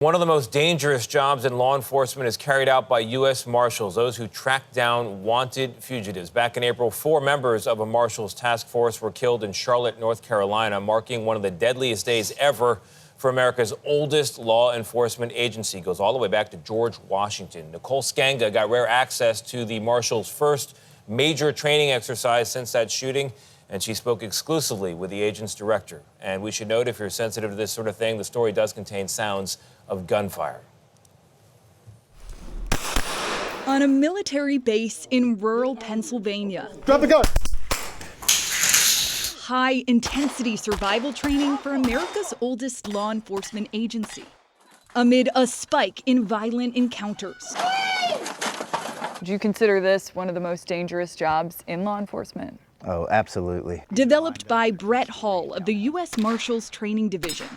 One of the most dangerous jobs in law enforcement is carried out by U.S. Marshals, those who track down wanted fugitives. Back in April, 4 members of a Marshals task force were killed in Charlotte, North Carolina, marking one of the deadliest days ever for America's oldest law enforcement agency. It goes all the way back to George Washington. Nicole Skanga got rare access to the Marshals' first major training exercise since that shooting, and she spoke exclusively with the agent's director. And we should note, if you're sensitive to this sort of thing, the story does contain sounds of gunfire. On a military base in rural Pennsylvania. Drop the gun! High-intensity survival training for America's oldest law enforcement agency, amid a spike in violent encounters. Would you consider this one of the most dangerous jobs in law enforcement? Oh, absolutely. Developed by Brett Hall of the U.S. Marshals Training Division.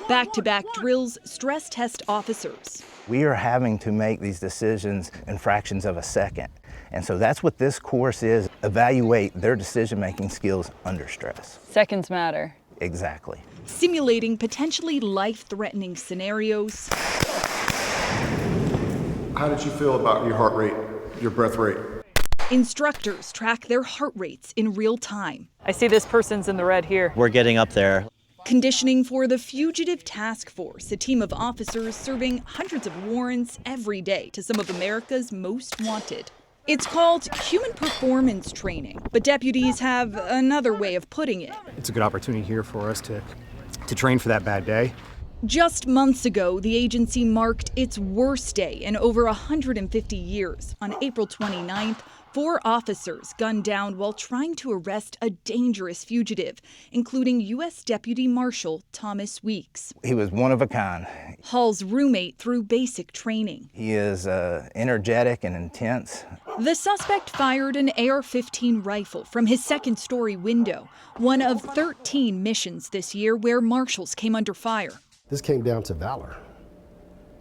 Back-to-back drills stress test officers. We are having to make these decisions in fractions of a second. And so that's what this course is, evaluate their decision-making skills under stress. Seconds matter. Exactly. Simulating potentially life-threatening scenarios. How did you feel about your heart rate, your breath rate? Instructors track their heart rates in real time. I see this person's in the red here. We're getting up there. Conditioning for the Fugitive Task Force, a team of officers serving hundreds of warrants every day to some of America's most wanted. It's called human performance training, but deputies have another way of putting it. It's a good opportunity here for us to train for that bad day. Just months ago, the agency marked its worst day in over 150 years. On April 29th, 4 officers gunned down while trying to arrest a dangerous fugitive, including U.S. Deputy Marshal Thomas Weeks. He was one of a kind. Hall's roommate through basic training. He is energetic and intense. The suspect fired an AR-15 rifle from his second-story window, one of 13 missions this year where Marshals came under fire. This came down to valor.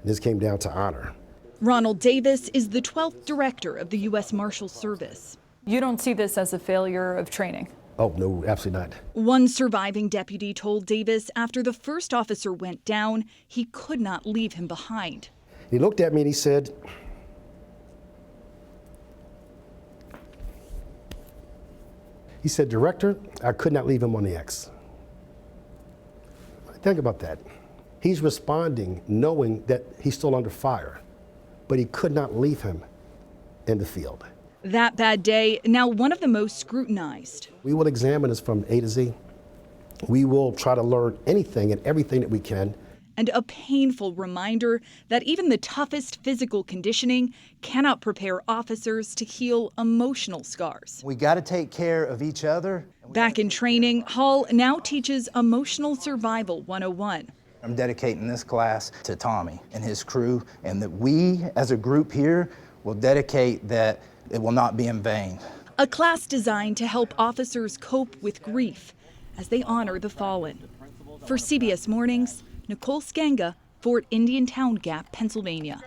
This came down to honor. Ronald Davis is the 12th director of the U.S. Marshals Service. You don't see this as a failure of training? Oh, no, absolutely not. One surviving deputy told Davis after the first officer went down, he could not leave him behind. He looked at me and he said, Director, I could not leave him on the X. Think about that. He's responding knowing that he's still under fire, but he could not leave him in the field. That bad day, now one of the most scrutinized. We will examine this from A to Z. We will try to learn anything and everything that we can. And a painful reminder that even the toughest physical conditioning cannot prepare officers to heal emotional scars. We got to take care of each other. Back in training, Hall now teaches Emotional Survival 101. I'm dedicating this class to Tommy and his crew, and that we as a group here will dedicate that it will not be in vain. A class designed to help officers cope with grief as they honor the fallen. For CBS Mornings, Nicole Skanga, Fort Indian Town Gap, Pennsylvania.